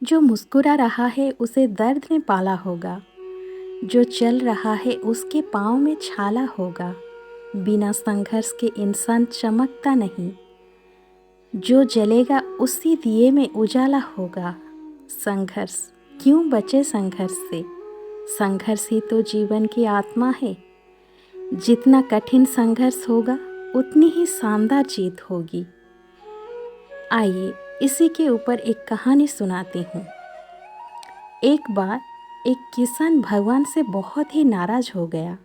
जो मुस्कुरा रहा है उसे दर्द ने पाला होगा, जो चल रहा है उसके पाँव में छाला होगा। बिना संघर्ष के इंसान चमकता नहीं, जो जलेगा उसी दिए में उजाला होगा। संघर्ष क्यों बचे संघर्ष से? संघर्ष ही तो जीवन की आत्मा है। जितना कठिन संघर्ष होगा उतनी ही शानदार जीत होगी। आइए इसी के ऊपर एक कहानी सुनाती हूँ। एक बार एक किसान भगवान से बहुत ही नाराज हो गया।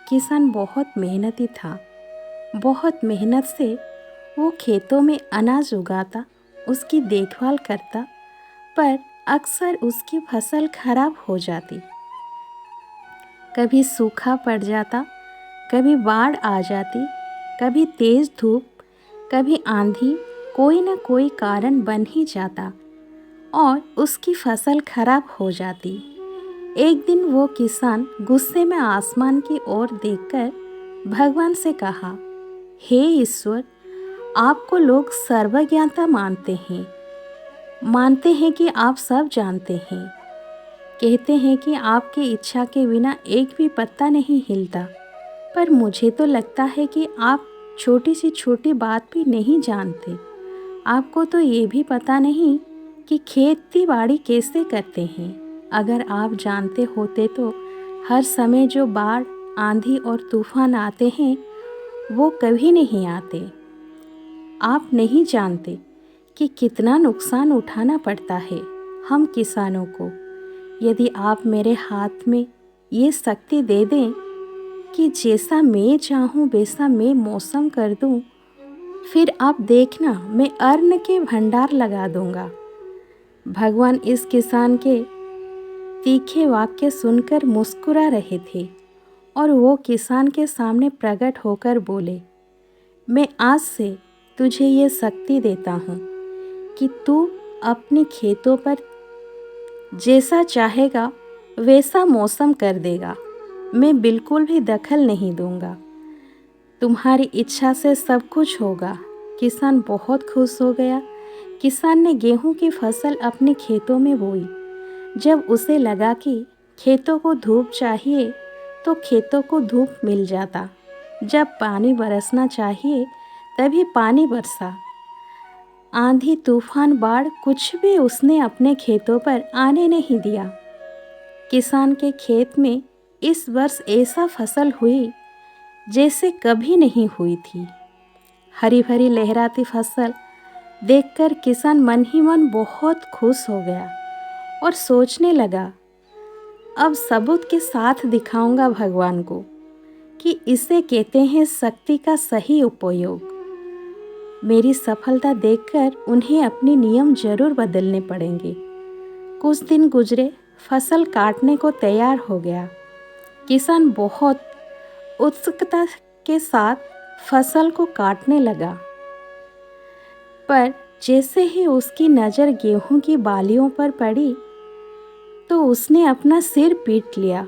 किसान बहुत मेहनती था। बहुत मेहनत से वो खेतों में अनाज उगाता, उसकी देखभाल करता, पर अक्सर उसकी फसल खराब हो जाती। कभी सूखा पड़ जाता, कभी बाढ़ आ जाती, कभी तेज धूप, कभी आंधी, कोई न कोई कारण बन ही जाता और उसकी फसल खराब हो जाती। एक दिन वो किसान गुस्से में आसमान की ओर देखकर भगवान से कहा, हे ईश्वर, आपको लोग सर्वज्ञाता मानते हैं कि आप सब जानते हैं। कहते हैं कि आपकी इच्छा के बिना एक भी पत्ता नहीं हिलता, पर मुझे तो लगता है कि आप छोटी सी छोटी बात भी नहीं जानते। आपको तो ये भी पता नहीं कि खेती बाड़ी कैसे करते हैं। अगर आप जानते होते तो हर समय जो बाढ़, आंधी और तूफान आते हैं वो कभी नहीं आते। आप नहीं जानते कि कितना नुकसान उठाना पड़ता है हम किसानों को। यदि आप मेरे हाथ में ये शक्ति दे दें कि जैसा मैं चाहूँ वैसा मैं मौसम कर दूँ, फिर आप देखना मैं अन्न के भंडार लगा दूँगा। भगवान इस किसान के तीखे वाक्य सुनकर मुस्कुरा रहे थे और वो किसान के सामने प्रकट होकर बोले, मैं आज से तुझे ये शक्ति देता हूँ कि तू अपने खेतों पर जैसा चाहेगा वैसा मौसम कर देगा। मैं बिल्कुल भी दखल नहीं दूंगा। तुम्हारी इच्छा से सब कुछ होगा। किसान बहुत खुश हो गया। किसान ने गेहूं की फसल अपने खेतों में बोई। जब उसे लगा कि खेतों को धूप चाहिए तो खेतों को धूप मिल जाता। जब पानी बरसना चाहिए तभी पानी बरसा। आंधी, तूफान, बाढ़ कुछ भी उसने अपने खेतों पर आने नहीं दिया। किसान के खेत में इस वर्ष ऐसा फसल हुई जैसे कभी नहीं हुई थी। हरी भरी लहराती फसल देखकर किसान मन ही मन बहुत खुश हो गया और सोचने लगा, अब सबूत के साथ दिखाऊंगा भगवान को कि इसे कहते हैं शक्ति का सही उपयोग। मेरी सफलता देखकर उन्हें अपने नियम जरूर बदलने पड़ेंगे। कुछ दिन गुजरे, फसल काटने को तैयार हो गया। किसान बहुत उत्सुकता के साथ फसल को काटने लगा, पर जैसे ही उसकी नज़र गेहूं की बालियों पर पड़ी तो उसने अपना सिर पीट लिया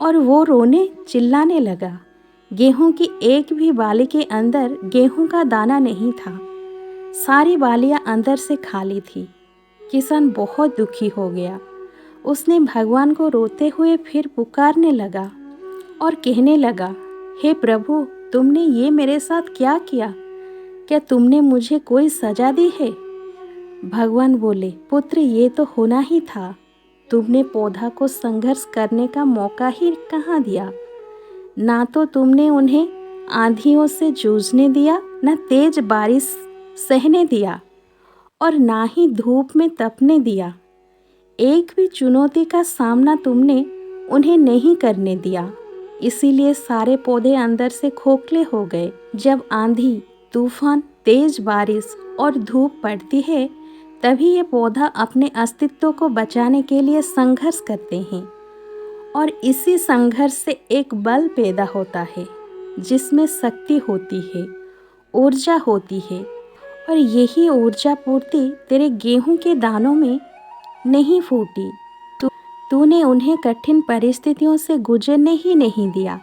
और वो रोने चिल्लाने लगा। गेहूं की एक भी बाली के अंदर गेहूं का दाना नहीं था। सारी बालियां अंदर से खाली थी। किसान बहुत दुखी हो गया। उसने भगवान को रोते हुए फिर पुकारने लगा और कहने लगा, हे प्रभु, तुमने ये मेरे साथ क्या किया? क्या तुमने मुझे कोई सजा दी है? भगवान बोले, पुत्र, ये तो होना ही था। तुमने पौधा को संघर्ष करने का मौका ही कहाँ दिया। ना तो तुमने उन्हें आंधियों से जूझने दिया, न तेज बारिश सहने दिया और ना ही धूप में तपने दिया। एक भी चुनौती का सामना तुमने उन्हें नहीं करने दिया। इसीलिए सारे पौधे अंदर से खोखले हो गए। जब आंधी, तूफान, तेज बारिश और धूप पड़ती है तभी ये पौधा अपने अस्तित्व को बचाने के लिए संघर्ष करते हैं और इसी संघर्ष से एक बल पैदा होता है जिसमें शक्ति होती है, ऊर्जा होती है। और यही ऊर्जा पूर्ति तेरे गेहूं के दानों में नहीं फूटी। तूने उन्हें कठिन परिस्थितियों से गुजरने ही नहीं दिया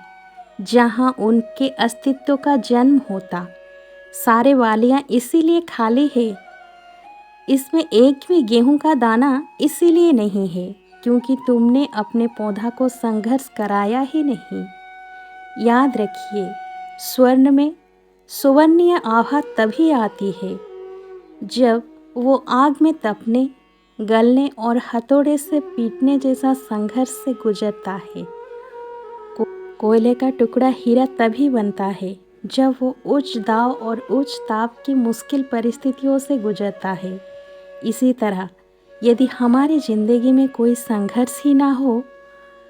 जहां उनके अस्तित्व का जन्म होता। सारे वालियां इसीलिए खाली है, इसमें एक भी गेहूं का दाना इसीलिए नहीं है क्योंकि तुमने अपने पौधा को संघर्ष कराया ही नहीं। याद रखिए, स्वर्ण में सुवर्णीय आभा तभी आती है जब वो आग में तपने, गलने और हथौड़े से पीटने जैसा संघर्ष से गुजरता है। कोयले का टुकड़ा हीरा तभी बनता है जब वो उच्च दाव और उच्च ताप की मुश्किल परिस्थितियों से गुजरता है। इसी तरह यदि हमारी ज़िंदगी में कोई संघर्ष ही ना हो,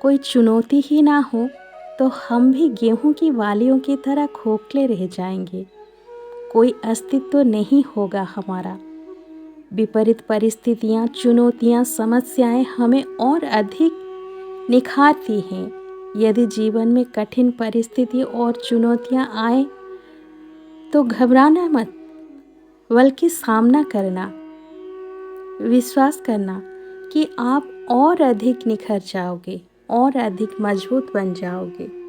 कोई चुनौती ही ना हो, तो हम भी गेहूं की वालियों की तरह खोखले रह जाएंगे। कोई अस्तित्व नहीं होगा हमारा। विपरीत परिस्थितियाँ, चुनौतियाँ, समस्याएं हमें और अधिक निखारती हैं। यदि जीवन में कठिन परिस्थिति और चुनौतियाँ आए तो घबराना मत, बल्कि सामना करना, विश्वास करना कि आप और अधिक निखर जाओगे और अधिक मजबूत बन जाओगे।